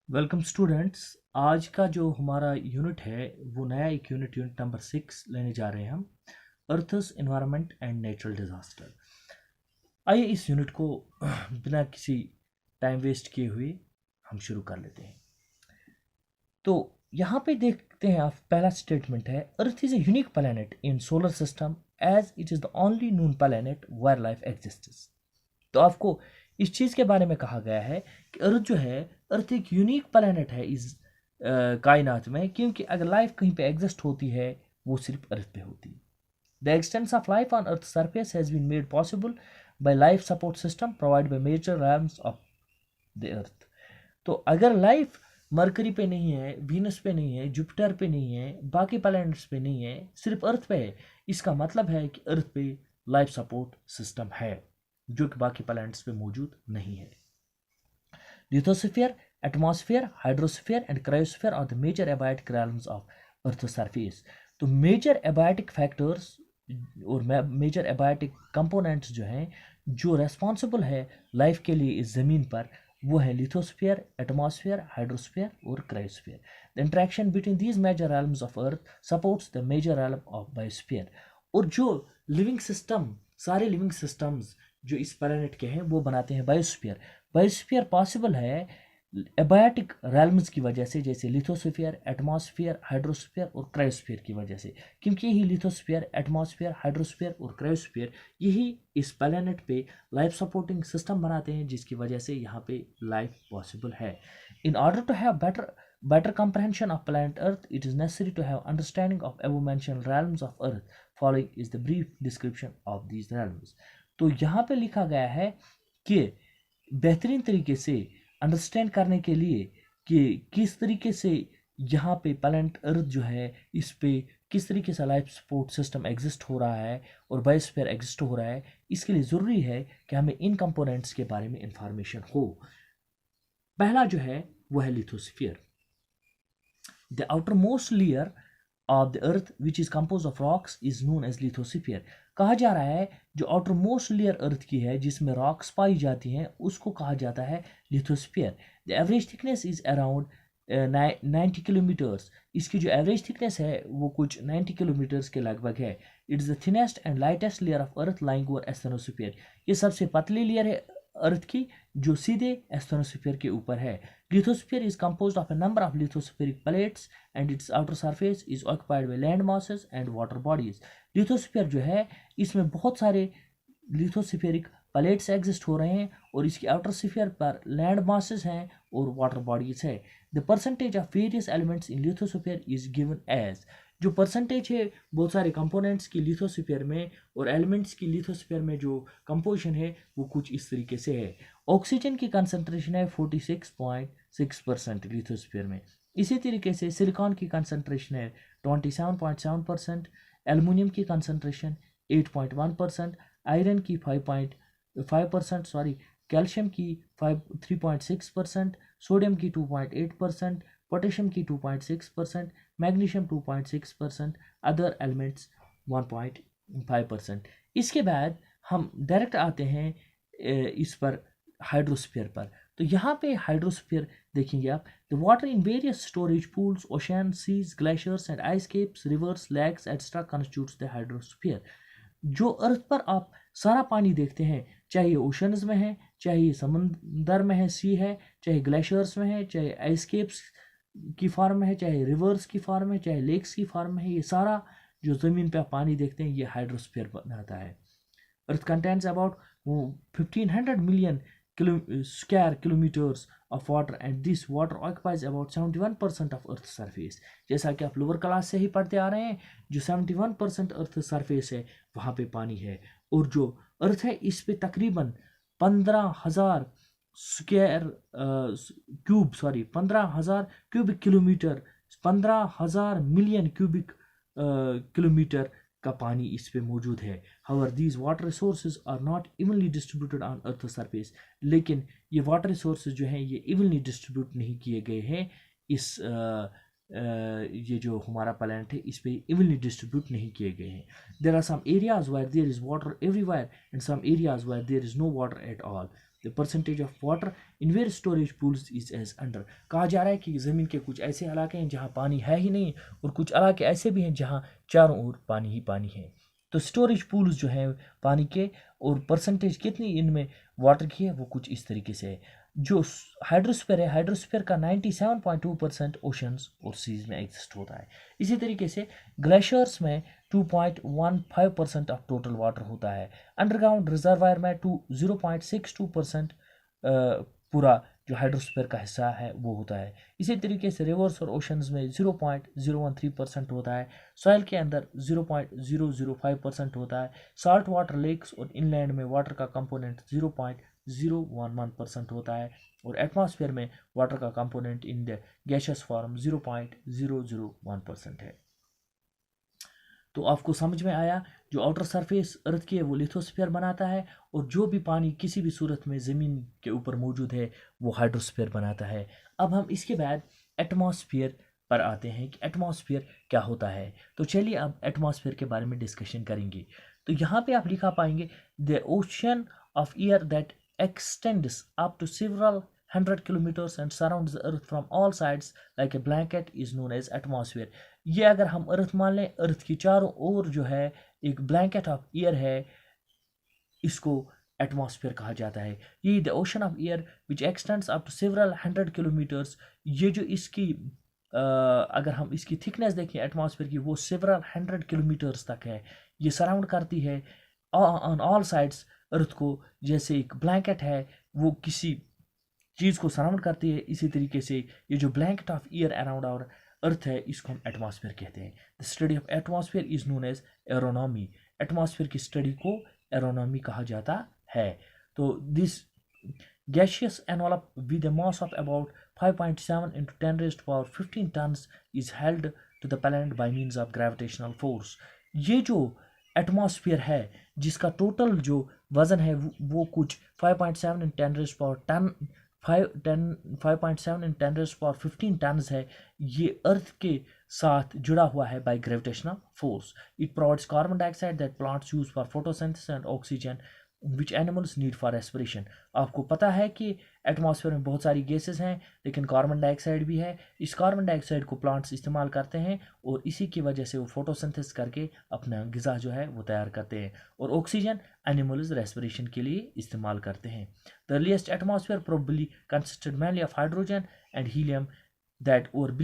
Welcome students. आज का जो हमारा यूनिट है वो नया एक यूनिट नंबर 6 लेने जा रहे हैं हम। Earth's environment and natural disaster. आइए इस यूनिट को बिना किसी टाइम वेस्ट किए हुए हम शुरू कर लेते हैं। तो यहाँ पे देखते हैं आप, पहला स्टेटमेंट है earth is a unique planet in solar system as it is the only known planet where life exists. तो आपको इस चीज़ के बारे में कहा गया है कि अर्थ जो है, अर्थ एक यूनिक प्लैनेट है इस कायनात में, क्योंकि अगर लाइफ कहीं पे एग्जिस्ट होती है वो सिर्फ अर्थ पे होती है। The existence of life on earth surface has been made possible by life support system provide by major realms of the earth. तो अगर लाइफ मरकरी पे नहीं है, वीनस पे नहीं है, जुपिटर पे नहीं है, बाकी प्लैनेट्स पे नहीं है, सिर्फ अर्थ पे है, इसका मतलब है कि अर्थ पे लाइफ सपोर्ट सिस्टम है जो कि बाकी प्लैनेट्स पे मौजूद नहीं है। Lithosphere, atmosphere, hydrosphere and cryosphere are the major abiotic realms of earth surface. तो मेजर एबायोटिक फैक्टर्स और मेजर एबायोटिक कंपोनेंट्स जो हैं, जो रेस्पॉन्सिबल है लाइफ के लिए इस ज़मीन पर, वो है लिथोस्फीयर, एटमॉस्फेयर, हाइड्रोस्फीयर और cryosphere. The interaction between these major realms of earth supports the major realm of biosphere. और जो लिविंग सिस्टम, सारे लिविंग सिस्टम्स जो इस प्लैनेट के हैं वो बनाते हैं बायोस्फीयर। बायोस्फीयर पॉसिबल है एबायोटिक रैल्म्स की वजह से, जैसे लिथोस्फीयर, एटमॉस्फेयर, हाइड्रोस्फीयर और क्रायोस्फीयर की वजह से, क्योंकि यही लिथोस्फीयर, एटमॉस्फेयर, हाइड्रोस्फीयर और क्रायोस्फीयर यही इस प्लैनेट पे लाइफ सपोर्टिंग सिस्टम बनाते हैं, जिसकी वजह से यहाँ पे लाइफ पॉसिबल है। In order to have better comprehension of planet Earth, it is necessary to have understanding of above mentioned realms of Earth. Following is the brief description of these realms. तो यहाँ पे लिखा गया है कि बेहतरीन तरीके से अंडरस्टैंड करने के लिए कि किस तरीके से यहाँ पे प्लैनेट अर्थ जो है, इस पे किस तरीके से लाइफ सपोर्ट सिस्टम एग्जिस्ट हो रहा है और बायोस्फीयर एग्जिस्ट हो रहा है, इसके लिए ज़रूरी है कि हमें इन कंपोनेंट्स के बारे में इंफॉर्मेशन हो। पहला जो है वो है lithosphere. The outermost layer of the earth which is compose of rocks is known as lithosphere. कहा जा रहा है जो आउटर मोस्ट लेयर अर्थ की है, जिसमें रॉक्स पाई जाती हैं, उसको कहा जाता है lithosphere. The average thickness is around 90 kilometres. इसकी जो एवरेज थिकनेस है वो कुछ 90 किलोमीटर्स के लगभग है। It is the thinnest and lightest layer of earth lying over asthenosphere. ये सबसे पतली लेयर है अर्थ की जो सीधे एस्थेनोस्फीयर के ऊपर है। Lithosphere is composed of a number of lithospheric plates and its outer surface is occupied by land masses and water bodies. Lithosphere जो है, इसमें बहुत सारे लिथोस्फेरिक प्लेट्स एग्जिस्ट हो रहे हैं और इसकी आउटर स्फीयर पर लैंड मासेस हैं और वाटर बॉडीज है। The percentage of various elements in lithosphere is given as. जो परसेंटेज है बहुत सारे कंपोनेंट्स की लिथोस्फीयर में और एलिमेंट्स की लिथोस्फीयर में जो कंपोजिशन है वो कुछ इस तरीके से है। ऑक्सीजन की कंसंट्रेशन है 46.6% लिथोस्फीयर में। इसी तरीके से सिलिकॉन की कंसंट्रेशन है 27.7%, एल्युमिनियम की कंसंट्रेशन 8.1%, आयरन की 5.5%, कैल्शियम की 3.6%, सोडियम की 2.8%, पोटेशियम की 2.6%, मैग्नीशियम 2.6%, अदर एलिमेंट्स 1.5%। इसके बाद हम डायरेक्ट आते हैं इस पर हाइड्रोस्फीयर पर। तो यहाँ पे हाइड्रोस्फीयर देखेंगे आप, the water in various storage pools, ocean, seas, glaciers and ice caps, rivers, lakes etcetera constitutes the hydrosphere. जो अर्थ पर आप सारा पानी देखते हैं, चाहे ये ओशंस में है, चाहे ये समंदर में है, सी है, चाहे ग्लेशियर्स में है, चाहे आइस केप्स की फॉर्म में है, चाहे रिवर्स की फॉर्म में, चाहे लेक्स की फॉर्म में है, ये सारा जो ज़मीन पे आप पानी देखते हैं ये हाइड्रोस्फीयर बनाता है। Earth contains about 1500 million square kilometers of water and this water occupies about 71% of earth surface। जैसा कि आप लोअर क्लास से ही पढ़ते आ रहे हैं, जो 71% अर्थ सरफेस है वहाँ पे पानी है। और जो अर्थ है इस पे तकरीबन 15,000 square 15,000 cubic kilometre, 15,000 million cubic kilometre का पानी इस पे मौजूद है। However, these water resources are not evenly distributed on Earth surface। लेकिन ये वाटर रिसोर्सेज जो हैं ये इवनली डिस्ट्रीब्यूट नहीं किए गए हैं इस ये जो हमारा प्लैनेट है इस पे इवनली डिस्ट्रीब्यूट नहीं किए गए हैं। There are some areas where there is water everywhere and some areas where there is no water at all। The percentage of water in where storage pools is as under. कहा जा रहा है कि ज़मीन के कुछ ऐसे इलाके हैं जहाँ पानी है ही नहीं, और कुछ इलाके ऐसे भी हैं जहाँ चारों ओर पानी ही पानी है। तो स्टोरेज पूल्स जो हैं पानी के, और परसेंटेज कितनी इनमें वाटर की है, वो कुछ इस तरीके से है। जो हाइड्रोस्फीयर है, हाइड्रोस्फीयर का 97.2% ओशंस और सीज में एग्जिस्ट होता है। इसी तरीके से ग्लेशियर्स में 2.15% ऑफ टोटल वाटर होता है। अंडरग्राउंड रिजर्वायर में 0.62% पूरा जो हाइड्रोस्फीयर का हिस्सा है वो होता है। इसी तरीके से रिवर्स और ओशंस में 0.013% होता है। सॉइल के अंदर 0.005% होता है। साल्ट वाटर लेक्स और इनलैंड में वाटर का कंपोनेंट 0.011% होता है, और एटमॉस्फेयर में वाटर का component in the gaseous form 0.001% है। तो आपको समझ में आया, जो आउटर सरफेस अर्थ की है वो लिथोस्फीयर बनाता है, और जो भी पानी किसी भी सूरत में ज़मीन के ऊपर मौजूद है वो हाइड्रोस्फीयर बनाता है। अब हम इसके बाद एटमॉस्फेयर पर आते हैं कि एटमॉस्फेयर क्या होता है। तो चलिए अब एटमॉस्फेयर के बारे में डिस्कशन करेंगे। तो यहाँ पे आप लिखा पाएंगे the ocean of air that extends up to several 100 kilometers and surrounds the earth from all sides like a blanket is known as atmosphere. ये अगर हम अर्थ मान लें, अर्थ की चारों ओर जो है एक ब्लैंकेट ऑफ एयर है, इसको एटमॉस्फेयर कहा जाता है। ये the ocean of air which extends up to several 100 kilometers, ये जो इसकी अगर हम इसकी थिकनेस देखें एटमॉस्फेयर की, वो सेवरल 100 किलोमीटर्स तक है। ये सराउंड करती है ऑन ऑल साइड्स अर्थ को, जैसे एक ब्लैंकेट है वो किसी चीज़ को सराउंड करती है, इसी तरीके से ये जो blanket of air around our earth है इसको हम एटमॉस्फेयर कहते हैं। The study of atmosphere is known as aeronomy. Atmosphere की स्टडी को एरोनॉमी कहा जाता है। तो this gaseous envelope with a mass of about 5.7 into 10 raised to power 15 tons is held to the planet by means of gravitational force। ये जो atmosphere है जिसका टोटल जो वजन है वो कुछ 5.7 इन 10 रेज़ पावर 5.7 इन 10 रेज़ पावर 15 टन्स है। ये अर्थ के साथ जुड़ा हुआ है by gravitational force. It provides carbon dioxide that plants use for photosynthesis and oxygen which animals need for respiration. आपको पता है कि एटमॉस्फेयर में बहुत सारी गैसेस हैं, लेकिन कार्बन डाइऑक्साइड भी है। इस कार्बन डाइऑक्साइड को प्लांट्स इस्तेमाल करते हैं, और इसी की वजह से वो फोटोसिंथेसिस करके अपना ग़िज़ा जो है वो तैयार करते हैं, और ऑक्सीजन एनिमल्स रेस्पिरेशन के लिए इस्तेमाल करते हैं। The earliest atmosphere probably consisted mainly of hydrogen and helium that were